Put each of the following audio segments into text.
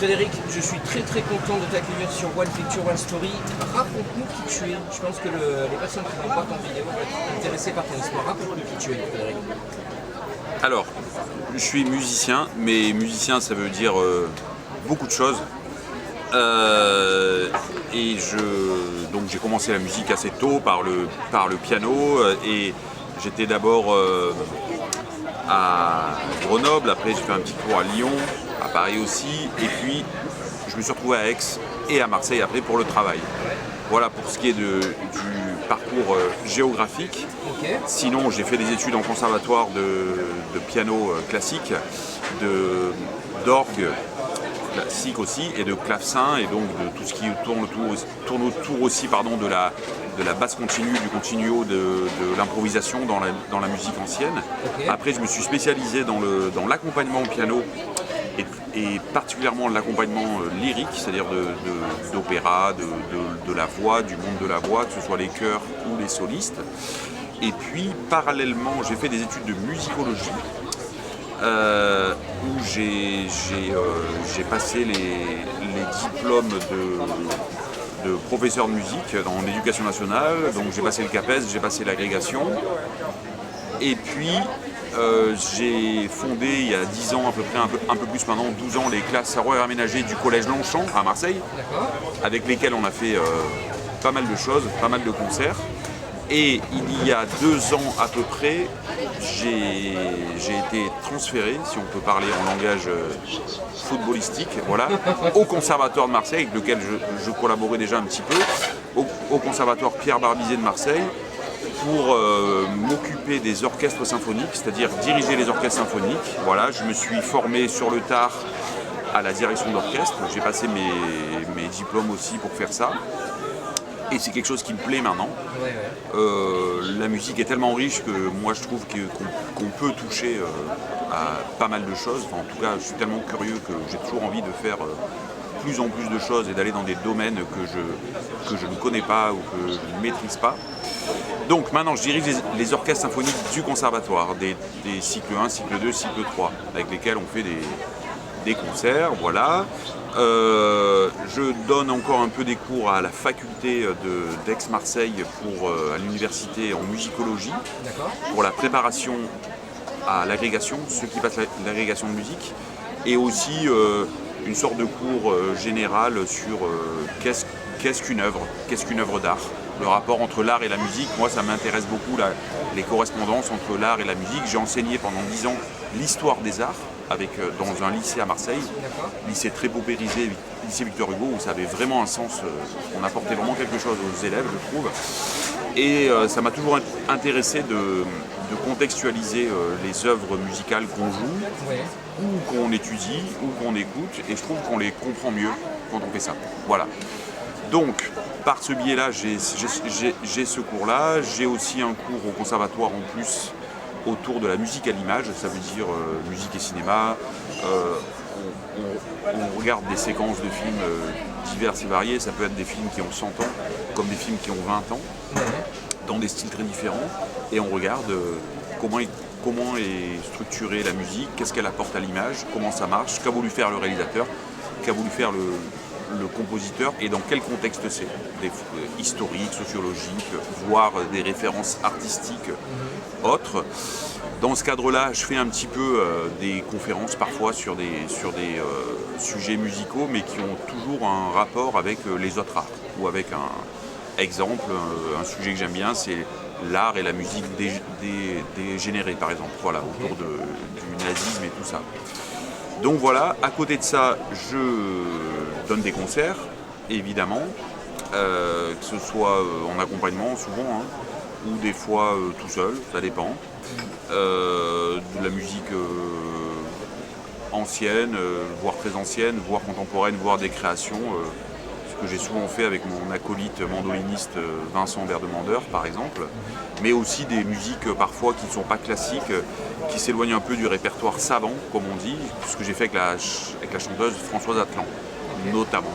Frédéric, je suis très content de t'accueillir sur One Picture One Story. Raconte-nous qui tu es. Je pense que les personnes qui vont voir ton vidéo vont être intéressées par ton histoire. Raconte-nous qui tu es, Frédéric. Alors, je suis musicien, mais musicien ça veut dire beaucoup de choses. Donc j'ai commencé la musique assez tôt par le piano et j'étais d'abord à Grenoble, après j'ai fait un petit tour à Lyon, à Paris aussi, et puis je me suis retrouvé à Aix et à Marseille après pour le travail. Voilà pour ce qui est du parcours géographique. Okay. Sinon j'ai fait des études en conservatoire de piano classique, d'orgue classique aussi et de clavecin et donc de tout ce qui tourne autour aussi de la basse continue, du continuo, de l'improvisation dans la musique ancienne. Okay. Après je me suis spécialisé dans l'accompagnement au piano et particulièrement l'accompagnement lyrique, c'est-à-dire d'opéra, de la voix, du monde de la voix, que ce soit les chœurs ou les solistes. Et puis parallèlement j'ai fait des études de musicologie. Où j'ai passé les diplômes de professeur de musique dans l'éducation nationale, donc j'ai passé le CAPES, j'ai passé l'agrégation, et puis j'ai fondé il y a 10 ans à peu près, un peu plus maintenant, 12 ans, les classes horaires aménagées du collège Longchamp à Marseille, avec lesquelles on a fait pas mal de choses, pas mal de concerts. Et il y a 2 ans à peu près, j'ai été transféré, si on peut parler en langage footballistique, voilà, au Conservatoire de Marseille, avec lequel je collaborais déjà un petit peu, au Conservatoire Pierre Barbizet de Marseille, pour m'occuper des orchestres symphoniques, c'est-à-dire diriger les orchestres symphoniques. Voilà, je me suis formé sur le tard à la direction d'orchestre, j'ai passé mes diplômes aussi pour faire ça. Et c'est quelque chose qui me plaît maintenant. La musique est tellement riche que moi je trouve qu'on peut toucher à pas mal de choses. Enfin, en tout cas, je suis tellement curieux que j'ai toujours envie de faire plus en plus de choses et d'aller dans des domaines que je ne connais pas ou que je ne maîtrise pas. Donc maintenant, je dirige les orchestres symphoniques du conservatoire, des cycles 1, cycle 2, cycle 3, avec lesquels on fait des concerts, voilà. Je donne encore un peu des cours à la faculté d'Aix-Marseille à l'université en musicologie, pour la préparation à l'agrégation, ceux qui passent l'agrégation de musique, et aussi une sorte de cours général sur qu'est-ce qu'une œuvre d'art, le rapport entre l'art et la musique. Moi ça m'intéresse beaucoup les correspondances entre l'art et la musique. J'ai enseigné pendant 10 ans l'histoire des arts dans un lycée à Marseille, lycée très paupérisé, lycée Victor Hugo, où ça avait vraiment un sens, on apportait vraiment quelque chose aux élèves, je trouve. Et ça m'a toujours intéressé de contextualiser les œuvres musicales qu'on joue, ou qu'on étudie, ou qu'on écoute, et je trouve qu'on les comprend mieux quand on fait ça. Voilà. Donc, par ce biais-là, j'ai ce cours-là. J'ai aussi un cours au conservatoire en plus autour de la musique à l'image, ça veut dire musique et cinéma. On regarde des séquences de films divers et variés, ça peut être des films qui ont 100 ans, comme des films qui ont 20 ans, dans des styles très différents, et on regarde comment est structurée la musique, qu'est-ce qu'elle apporte à l'image, comment ça marche, qu'a voulu faire le réalisateur, qu'a voulu faire le compositeur et dans quel contexte c'est, historique, sociologique, voire des références artistiques autres. Dans ce cadre-là, je fais un petit peu des conférences parfois sur des sujets musicaux, mais qui ont toujours un rapport avec les autres arts, ou avec un exemple, un sujet que j'aime bien, c'est l'art et la musique dégénérée, par exemple, voilà, autour du nazisme et tout ça. Donc voilà, à côté de ça, je donne des concerts, évidemment, que ce soit en accompagnement souvent, hein, ou des fois tout seul, ça dépend. De la musique ancienne, voire très ancienne, voire contemporaine, voire des créations, ce que j'ai souvent fait avec mon acolyte mandoliniste Vincent Verdemandeur par exemple, mais aussi des musiques parfois qui ne sont pas classiques, qui s'éloignent un peu du répertoire savant, comme on dit, ce que j'ai fait avec la chanteuse Françoise Atlan, notamment.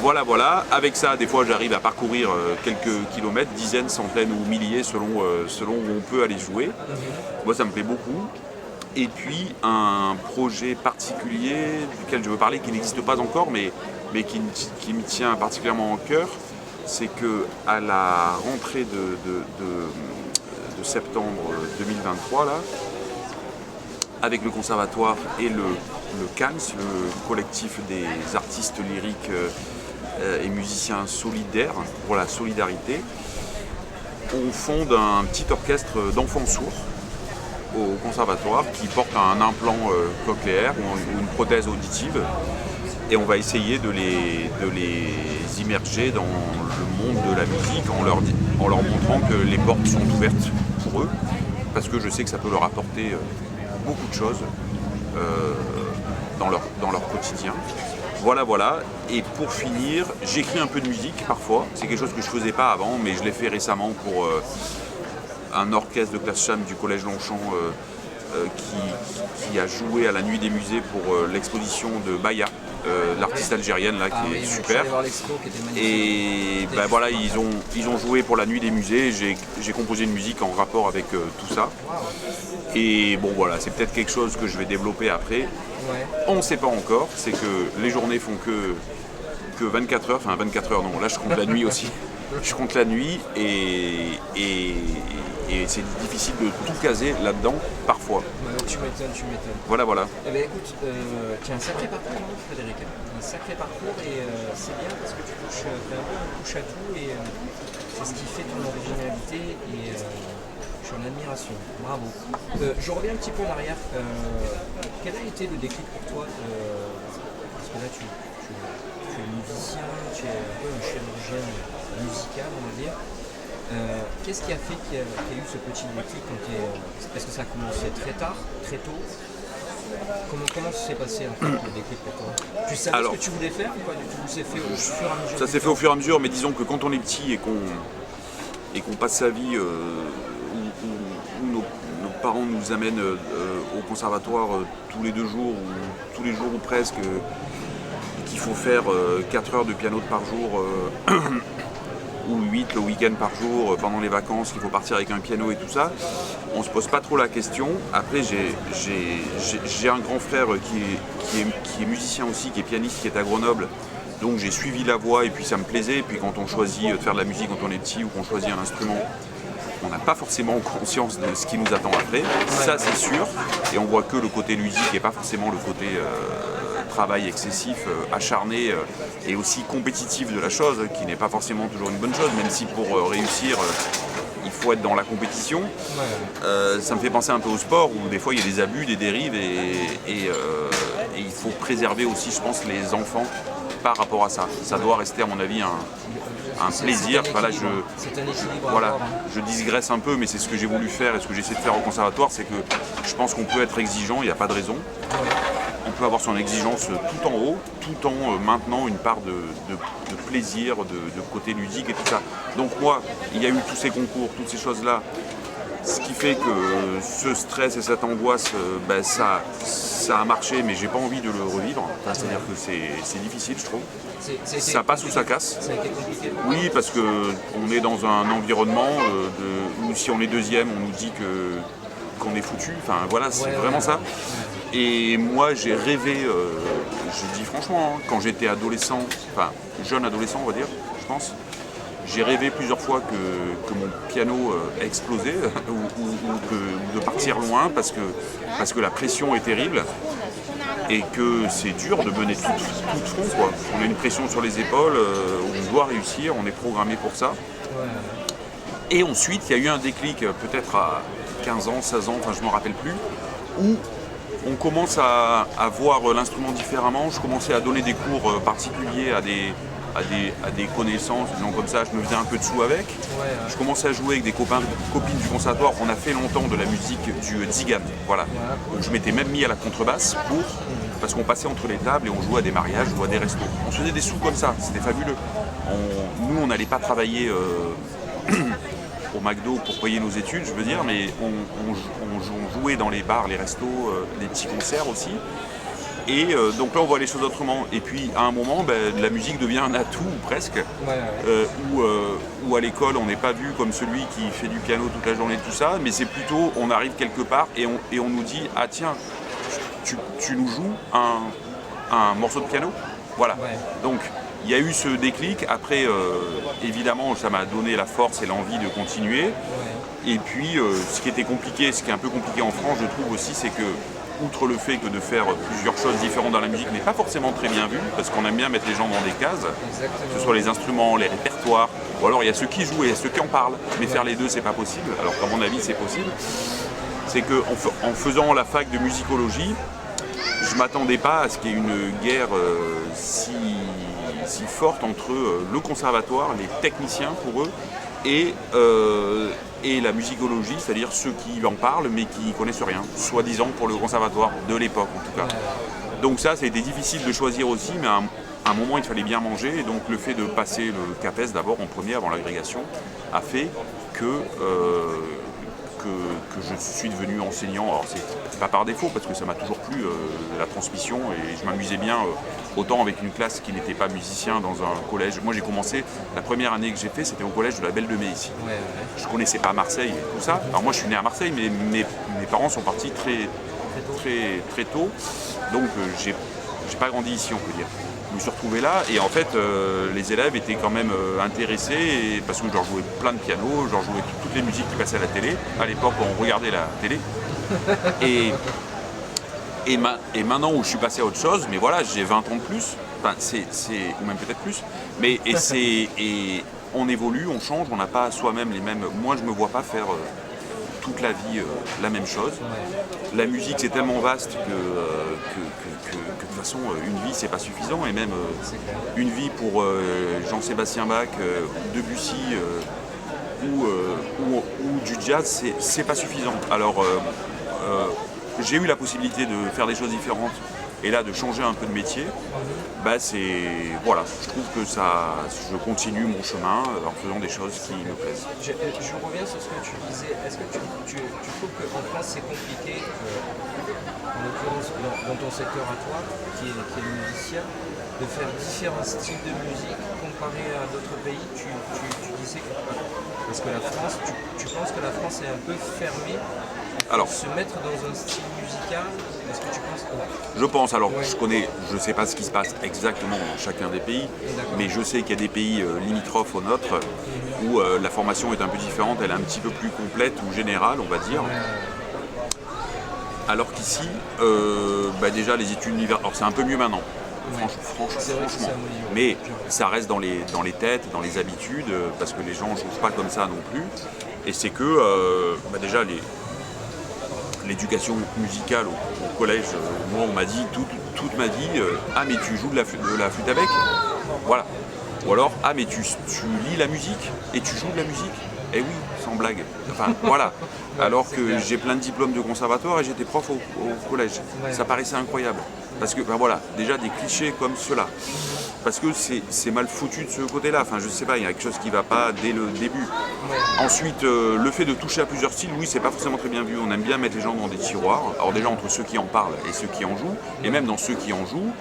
Voilà, avec ça, des fois j'arrive à parcourir quelques kilomètres, dizaines, centaines ou milliers selon où on peut aller jouer. Moi ça me plaît beaucoup. Et puis un projet particulier duquel je veux parler, qui n'existe pas encore, mais qui me tient particulièrement au cœur, c'est qu'à la rentrée de septembre 2023, là, avec le conservatoire et le CANS, le collectif des artistes lyriques et musiciens solidaires pour la solidarité, on fonde un petit orchestre d'enfants sourds au conservatoire qui porte un implant cochléaire ou une prothèse auditive, et on va essayer de les immerger dans le monde de la musique en leur montrant que les portes sont ouvertes pour eux, parce que je sais que ça peut leur apporter beaucoup de choses dans leur quotidien. Voilà. Et pour finir, j'écris un peu de musique parfois. C'est quelque chose que je ne faisais pas avant, mais je l'ai fait récemment pour un orchestre de classe cham du collège Longchamp qui a joué à la Nuit des Musées pour l'exposition de Baya, l'artiste algérienne là, qui est super. Et ben voilà, ils ont joué pour la Nuit des Musées. J'ai composé une musique en rapport avec tout ça. Et bon voilà, c'est peut-être quelque chose que je vais développer après. Ouais. On ne sait pas encore, c'est que les journées font que 24 heures, enfin 24 heures non, là je compte la nuit aussi. Je compte la nuit et c'est difficile de tout caser là-dedans parfois. Tu m'étonnes. Voilà. Eh bien écoute, tu as un sacré parcours, hein, Frédéric. Un sacré parcours et c'est bien parce que tu touches un peu un touche à tout et c'est ce qui fait ton originalité et je suis en admiration. Bravo. Je reviens un petit peu en arrière. Quel a été le déclic pour toi parce que là tu es musicien, tu es un peu un chirurgien musical, on va dire. Qu'est-ce qui a fait qu'il y a eu ce petit déclic parce que ça a commencé très tard, très tôt. Comment ça s'est passé en fait, le déclic pour toi? Tu savais ce que tu voulais faire ou pas du tout? C'est fait au fur et à mesure? Ça s'est fait au fur et à mesure, mais disons que quand on est petit et qu'on passe sa vie où nos parents nous amènent au conservatoire tous les 2 jours, ou tous les jours ou presque, qu'il faut faire 4 heures de piano par jour, ou 8 le week-end par jour, pendant les vacances, qu'il faut partir avec un piano et tout ça, on se pose pas trop la question. Après j'ai un grand frère qui est musicien aussi, qui est pianiste, qui est à Grenoble. Donc j'ai suivi la voix et puis ça me plaisait. Et puis quand on choisit de faire de la musique quand on est petit ou qu'on choisit un instrument, on n'a pas forcément conscience de ce qui nous attend après, ça c'est sûr. Et on voit que le côté ludique et pas forcément le côté travail excessif, acharné et aussi compétitif de la chose, qui n'est pas forcément toujours une bonne chose, même si pour réussir, il faut être dans la compétition. Ça me fait penser un peu au sport, où des fois il y a des abus, des dérives, et il faut préserver aussi, je pense, les enfants par rapport à ça. Ça doit rester, à mon avis, un plaisir. Je digresse un peu, mais c'est ce que j'ai voulu faire et ce que j'essaie de faire au conservatoire, c'est que je pense qu'on peut être exigeant, il n'y a pas de raison. On peut avoir son exigence tout en haut, tout en maintenant une part de plaisir, de côté ludique et tout ça. Donc moi, il y a eu tous ces concours, toutes ces choses-là, ce qui fait que ce stress et cette angoisse, ça a marché, mais j'ai pas envie de le revivre. C'est-à-dire que c'est difficile, je trouve. Ça passe ou ça casse. Ça a été compliqué. Oui, parce qu'on est dans un environnement où si on est deuxième, on nous dit qu'on est foutu. Enfin voilà, c'est vraiment ça. Et moi j'ai rêvé, je dis franchement, quand j'étais adolescent, enfin jeune adolescent on va dire, je pense, j'ai rêvé plusieurs fois que mon piano explosait ou de partir loin parce que la pression est terrible et que c'est dur de mener tout de front, quoi. On a une pression sur les épaules, on doit réussir, on est programmé pour ça. Et ensuite il y a eu un déclic peut-être à 15 ans, 16 ans, enfin je ne me rappelle plus, où on commence à voir l'instrument différemment. Je commençais à donner des cours particuliers à des connaissances, disons comme ça, je me faisais un peu de sous avec. Je commençais à jouer avec des copines du conservatoire. On a fait longtemps de la musique du tzigane, voilà. Donc je m'étais même mis à la contrebasse parce qu'on passait entre les tables et on jouait à des mariages ou à des restos. On se faisait des sous comme ça, c'était fabuleux. Nous, on n'allait pas travailler au McDo pour payer nos études, je veux dire, mais on jouait dans les bars, les restos, les petits concerts aussi. Donc là, on voit les choses autrement. Et puis, à un moment, la musique devient un atout, presque. Où à l'école, on n'est pas vu comme celui qui fait du piano toute la journée, tout ça. Mais c'est plutôt, on arrive quelque part et on nous dit « Ah tiens, tu nous joues un morceau de piano ?» Voilà. Donc, il y a eu ce déclic. Après, évidemment, ça m'a donné la force et l'envie de continuer. Et puis, ce qui était compliqué, ce qui est un peu compliqué en France, je trouve aussi, c'est que, outre le fait que de faire plusieurs choses différentes dans la musique n'est pas forcément très bien vu, parce qu'on aime bien mettre les gens dans des cases, que ce soit les instruments, les répertoires, ou alors il y a ceux qui jouent et il y a ceux qui en parlent, mais faire les deux c'est pas possible, alors qu'à mon avis c'est possible. C'est qu'en faisant la fac de musicologie, je m'attendais pas à ce qu'il y ait une guerre si forte entre le conservatoire, les techniciens pour eux, et la musicologie, c'est-à-dire ceux qui en parlent mais qui n'y connaissent rien, soi-disant pour le conservatoire de l'époque en tout cas. Donc ça a été difficile de choisir aussi, mais à un moment il fallait bien manger, et donc le fait de passer le CAPES d'abord en premier avant l'agrégation a fait que je suis devenu enseignant. Alors c'est pas par défaut, parce que ça m'a toujours plu la transmission, et je m'amusais bien autant avec une classe qui n'était pas musicien dans un collège. Moi j'ai commencé, la première année que j'ai fait, c'était au collège de la Belle de Mai ici. Je connaissais pas Marseille et tout ça. Alors moi je suis né à Marseille, mais mes parents sont partis très tôt, donc j'ai pas grandi ici, on peut dire. Je me suis retrouvé là, et en fait les élèves étaient quand même intéressés, parce que je leur jouais plein de piano, je leur jouais toutes les musiques qui passaient à la télé. À l'époque on regardait la télé. Et maintenant où je suis passé à autre chose, mais voilà, j'ai 20 ans de plus, enfin, ou même peut-être plus, et on évolue, on change, on n'a pas soi-même les mêmes. Moi je ne me vois pas faire toute la vie la même chose. La musique c'est tellement vaste que de toute façon une vie c'est pas suffisant, et même une vie pour Jean-Sébastien Bach, Debussy ou du jazz, c'est pas suffisant. Alors j'ai eu la possibilité de faire des choses différentes, et là de changer un peu de métier. Voilà, je trouve que je continue mon chemin en faisant des choses qui me plaisent. Je reviens sur ce que tu disais. Est-ce que tu trouves qu'en France c'est compliqué, en l'occurrence dans ton secteur à toi, qui est le musicien, de faire différents styles de musique comparé à d'autres pays? Tu disais que parce que la France, tu penses que la France est un peu fermée pour se mettre dans un style musical? Est-ce que tu penses que... Je pense, alors je ne sais pas ce qui se passe exactement dans chacun des pays, mais je sais qu'il y a des pays limitrophes au nôtre où la formation est un peu différente, elle est un petit peu plus complète ou générale, on va dire. Alors qu'ici, déjà les études universitaires, alors c'est un peu mieux maintenant, franchement, mais ça reste dans les têtes, dans les habitudes, parce que les gens ne jouent pas comme ça non plus, et c'est que déjà l'éducation musicale au collège, moi on m'a dit toute ma vie, ah mais tu joues de la flûte à bec, voilà, ou alors ah mais tu lis la musique et tu joues de la musique, eh oui, sans blague, enfin voilà, alors que j'ai plein de diplômes de conservatoire et j'étais prof au collège, ça paraissait incroyable, parce que voilà, déjà des clichés comme cela, parce que c'est mal foutu de ce côté-là, enfin je sais pas, il y a quelque chose qui va pas dès le début. Ensuite, le fait de toucher à plusieurs styles, oui, c'est pas forcément très bien vu, on aime bien mettre les gens dans des tiroirs, alors déjà entre ceux qui en parlent et ceux qui en jouent, et même dans ceux qui en jouent,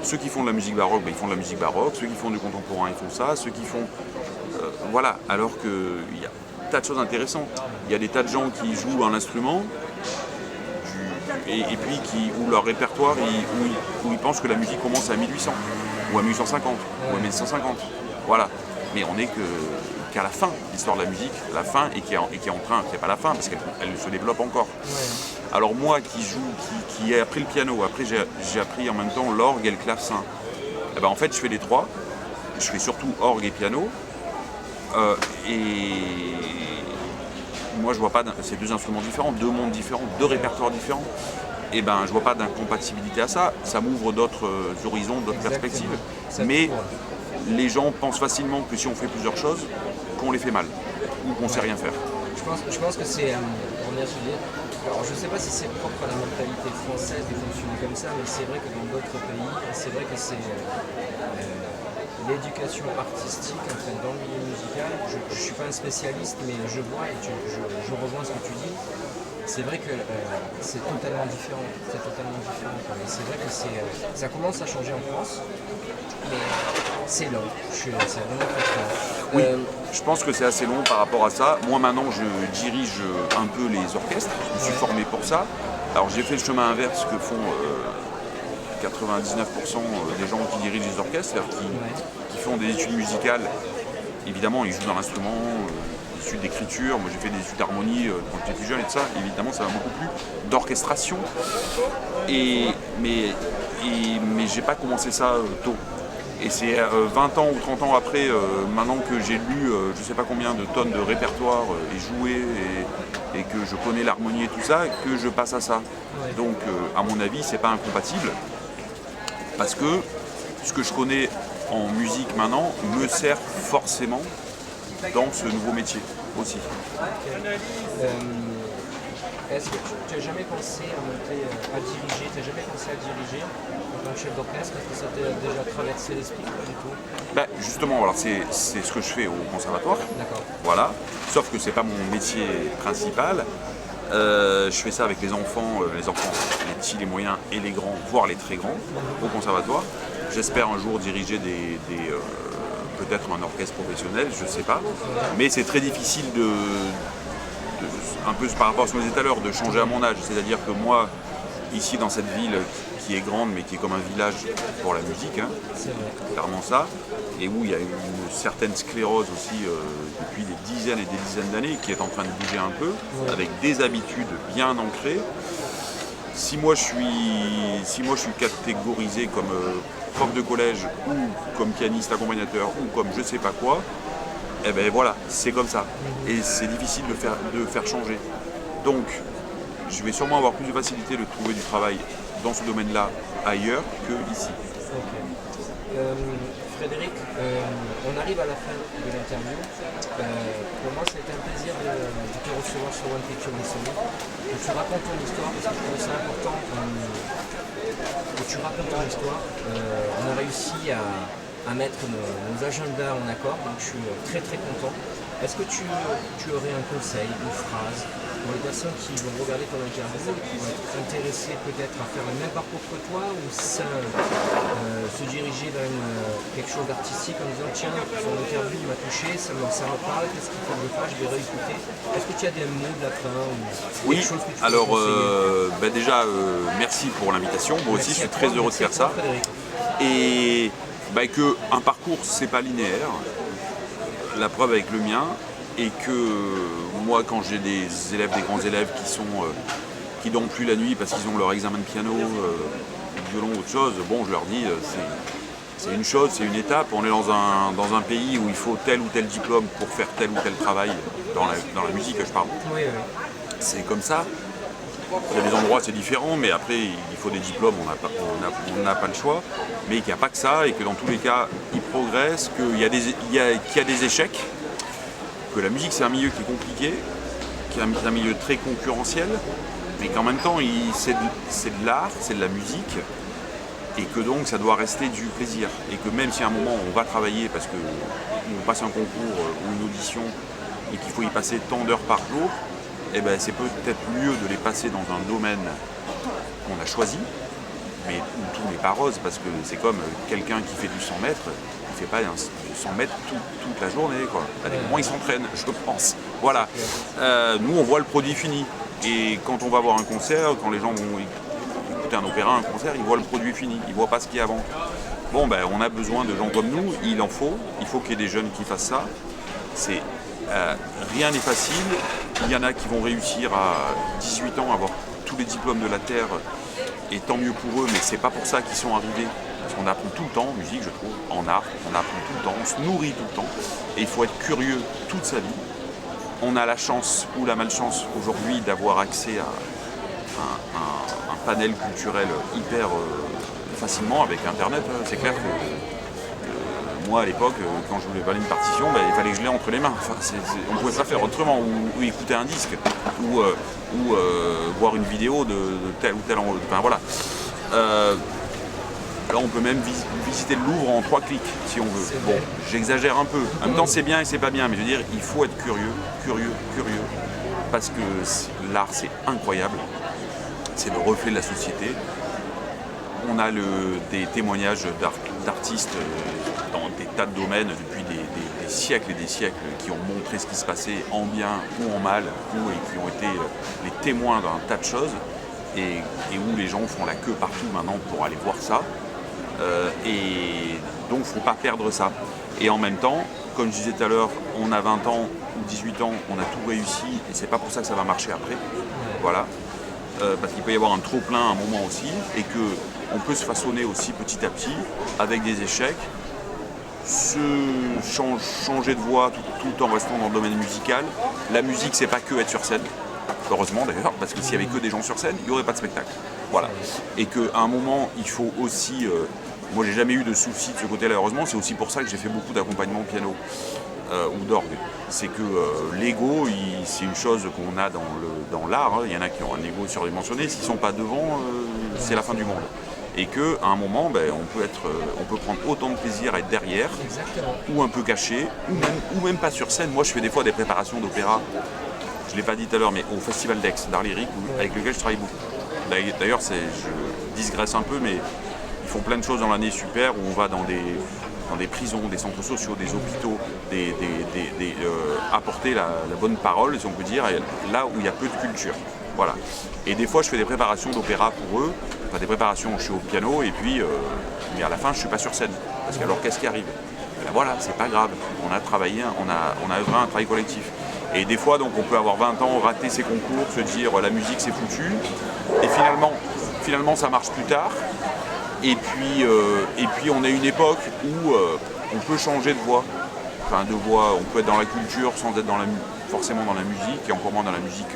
ceux qui font de la musique baroque, ils font de la musique baroque, ceux qui font du contemporain, ils font ça, ceux qui font... voilà, alors qu'il y a tas de choses intéressantes, il y a des tas de gens qui jouent un instrument, et puis où leur répertoire, où ils pensent que la musique commence à 1800, ou à 1850, ou à 1950, voilà. Mais on n'est qu'à la fin de l'histoire de la musique, la fin, et qui est en train, c'est pas la fin, parce qu'elle se développe encore. Alors moi qui ai appris le piano, après j'ai appris en même temps l'orgue et le clavecin, en fait je fais les trois, je fais surtout orgue et piano, et moi je vois pas, c'est deux instruments différents, deux mondes différents, deux répertoires différents, et je vois pas d'incompatibilité à ça, ça m'ouvre d'autres horizons, d'autres perspectives, mais les gens pensent facilement que si on fait plusieurs choses, qu'on les fait mal, ou qu'on sait rien faire. Je pense que c'est, pour revenir sur l'idée, alors je ne sais pas si c'est propre à la mentalité française de fonctionner comme ça, mais c'est vrai que dans d'autres pays, c'est vrai que c'est l'éducation artistique, en fait, dans le milieu musical. Je ne suis pas un spécialiste, mais je vois et je revois ce que tu dis. c'est vrai que c'est totalement différent. C'est totalement différent. Quoi. Et c'est vrai que ça commence à changer en France, mais c'est long. C'est vraiment très long. Oui, je pense que c'est assez long par rapport à ça. Moi maintenant je dirige un peu les orchestres, je me suis formé pour ça. Alors j'ai fait le chemin inverse que font 99% des gens qui dirigent les orchestres, c'est-à-dire qui font des études musicales. Évidemment ils jouent dans l'instrument, des études d'écriture, moi j'ai fait des études d'harmonie quand j'étais plus jeune et tout ça, évidemment ça m'a beaucoup plu, d'orchestration. Mais j'ai pas commencé ça tôt. Et c'est 20 ans ou 30 ans après, maintenant que j'ai lu je sais pas combien de tonnes de répertoire et joué et que je connais l'harmonie et tout ça, que je passe à ça. Donc à mon avis, c'est pas incompatible. Parce que ce que je connais en musique maintenant me sert forcément dans ce nouveau métier aussi. Est-ce que tu n'as jamais pensé à diriger, en tant que chef d'orchestre? Est-ce que ça t'a déjà traversé l'esprit? Pas du tout. Ben, justement, voilà, c'est ce que je fais au conservatoire. D'accord. Voilà. Sauf que c'est pas mon métier principal. Je fais ça avec les enfants, les petits, les moyens et les grands, voire les très grands, au conservatoire. J'espère un jour diriger peut-être un orchestre professionnel, je ne sais pas. Mais c'est très difficile un peu par rapport à ce que je disais tout à l'heure, de changer à mon âge. C'est-à-dire que moi, ici dans cette ville qui est grande mais qui est comme un village pour la musique, hein, c'est clairement ça, et où il y a une certaine sclérose aussi depuis des dizaines et des dizaines d'années qui est en train de bouger un peu, avec des habitudes bien ancrées. Si moi je suis catégorisé comme prof de collège ou comme pianiste accompagnateur ou comme je sais pas quoi, et ben voilà, c'est comme ça. Et c'est difficile de faire changer. Donc, je vais sûrement avoir plus de facilité de trouver du travail dans ce domaine-là ailleurs que ici. Okay. Frédéric, on arrive à la fin de l'interview. Pour moi, ça a été un plaisir de te recevoir sur One Picture Listening. Que tu racontes ton histoire, parce que je trouve ça important que tu racontes ton histoire. On a réussi à mettre nos agendas en accord, donc je suis très très content. Est-ce que tu aurais un conseil, une phrase pour les personnes qui vont regarder ton interview et qui vont être intéressées peut-être à faire le même parcours que toi ou se diriger vers quelque chose d'artistique en disant tiens, son interview m'a touché, ça me parle, qu'est-ce qu'il faut que je fasse, je vais réécouter. Est-ce que tu as des mots de la fin ou oui, quelque chose que tu alors déjà merci pour l'invitation, moi aussi je suis très heureux de faire ça. Et qu'un parcours c'est pas linéaire, la preuve avec le mien, et que moi quand j'ai des grands élèves qui dorment plus la nuit parce qu'ils ont leur examen de piano, de violon ou autre chose, bon je leur dis c'est une chose, c'est une étape, on est dans un pays où il faut tel ou tel diplôme pour faire tel ou tel travail, dans la musique je parle. Oui. C'est comme ça. Il y a des endroits c'est différent, mais après il faut des diplômes, on n'a pas le choix, mais qu'il n'y a pas que ça et que dans tous les cas ils progressent, qu'il y a des échecs, que la musique c'est un milieu qui est compliqué, qui est un milieu très concurrentiel, mais qu'en même temps c'est de l'art, c'est de la musique, et que donc ça doit rester du plaisir. Et que même si à un moment on va travailler parce qu'on passe un concours ou une audition et qu'il faut y passer tant d'heures par jour, eh ben, c'est peut-être mieux de les passer dans un domaine qu'on a choisi, mais où tout n'est pas rose, parce que c'est comme quelqu'un qui fait du 100 mètres, il ne fait pas 100 mètres toute la journée, quoi. À des moments, il s'entraîne, je pense. Voilà. Nous, on voit le produit fini. Et quand on va voir un concert, quand les gens vont écouter un opéra, un concert, ils voient le produit fini, ils ne voient pas ce qu'il y a avant. Bon, ben, on a besoin de gens comme nous, il faut qu'il y ait des jeunes qui fassent ça. Rien n'est facile. Il y en a qui vont réussir à 18 ans à avoir tous les diplômes de la Terre, et tant mieux pour eux, mais c'est pas pour ça qu'ils sont arrivés. Parce qu'on apprend tout le temps en musique, je trouve, en art, on apprend tout le temps, on se nourrit tout le temps, et il faut être curieux toute sa vie. On a la chance ou la malchance aujourd'hui d'avoir accès à un panel culturel hyper facilement avec Internet. C'est clair que moi à l'époque, quand je voulais valider une partition, il fallait que je l'ai entre les mains. Enfin, on ne pouvait pas faire autrement, ou écouter un disque, ou voir une vidéo de tel ou tel endroit. Enfin voilà. Là on peut même visiter le Louvre en 3 clics si on veut. Bon, j'exagère un peu. En même temps c'est bien et c'est pas bien, mais je veux dire, il faut être curieux. parce que l'art c'est incroyable, c'est le reflet de la société. On a des témoignages d'artistes dans des tas de domaines depuis des siècles et des siècles qui ont montré ce qui se passait en bien ou en mal, et qui ont été les témoins d'un tas de choses, et où les gens font la queue partout maintenant pour aller voir ça. Et donc il ne faut pas perdre ça. Et en même temps, comme je disais tout à l'heure, on a 20 ans ou 18 ans, on a tout réussi, et c'est pas pour ça que ça va marcher après. Voilà. Parce qu'il peut y avoir un trop-plein à un moment aussi, et qu'on peut se façonner aussi petit à petit, avec des échecs, changer de voix tout en restant dans le domaine musical. La musique, c'est pas que être sur scène, heureusement d'ailleurs, parce que s'il y avait que des gens sur scène, il n'y aurait pas de spectacle. Voilà. Et qu'à un moment, il faut aussi... moi, j'ai jamais eu de soucis de ce côté-là, heureusement. C'est aussi pour ça que j'ai fait beaucoup d'accompagnement piano ou d'orgue. C'est que l'ego, c'est une chose qu'on a dans l'art. Hein. Il y en a qui ont un ego surdimensionné. S'ils ne sont pas devant, c'est la fin du monde. Et qu'à un moment, on peut prendre autant de plaisir à être derrière, ou un peu caché, ou même pas sur scène. Moi, je fais des fois des préparations d'opéra, je ne l'ai pas dit tout à l'heure, mais au Festival d'Aix, d'art lyrique, avec lequel je travaille beaucoup. D'ailleurs, je digresse un peu, mais ils font plein de choses dans l'année super, où on va dans des prisons, des centres sociaux, des hôpitaux, apporter la bonne parole, si on peut dire, là où il y a peu de culture. Voilà. Et des fois, je fais des préparations d'opéra pour eux, enfin des préparations, je suis au piano, et puis mais à la fin, je ne suis pas sur scène. Parce qu'alors, qu'est-ce qui arrive? Et ben voilà, c'est pas grave. On a travaillé, on a œuvré un travail collectif. Et des fois, donc, on peut avoir 20 ans, rater ses concours, se dire la musique c'est foutu, et finalement ça marche plus tard. Et puis on a une époque où on peut changer de voix. Enfin, de voix, on peut être dans la culture sans être forcément dans la musique, et encore moins dans la musique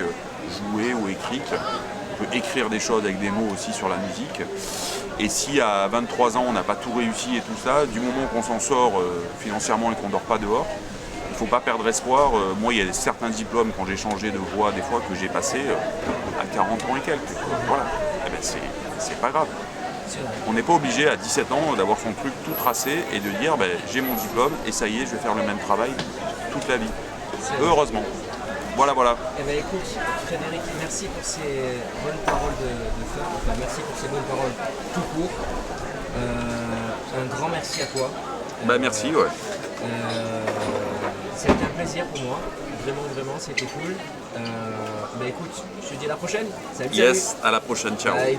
jouée ou écrite. On peut écrire des choses avec des mots aussi sur la musique. Et si à 23 ans on n'a pas tout réussi et tout ça, du moment qu'on s'en sort financièrement et qu'on ne dort pas dehors, il ne faut pas perdre espoir. Moi, il y a certains diplômes quand j'ai changé de voix des fois que j'ai passé à 40 ans et quelques. Voilà. Eh ben, c'est pas grave. On n'est pas obligé à 17 ans d'avoir son truc tout tracé et de dire j'ai mon diplôme et ça y est, je vais faire le même travail toute la vie. Heureusement. Voilà. Eh bien écoute, Frédéric, merci pour ces bonnes paroles de fin. Enfin, merci pour ces bonnes paroles tout court. Un grand merci à toi. Merci, ouais. C'était un plaisir pour moi. Vraiment, c'était cool. Écoute, je te dis à la prochaine. Salut. Yes, à la prochaine, ciao. Bye.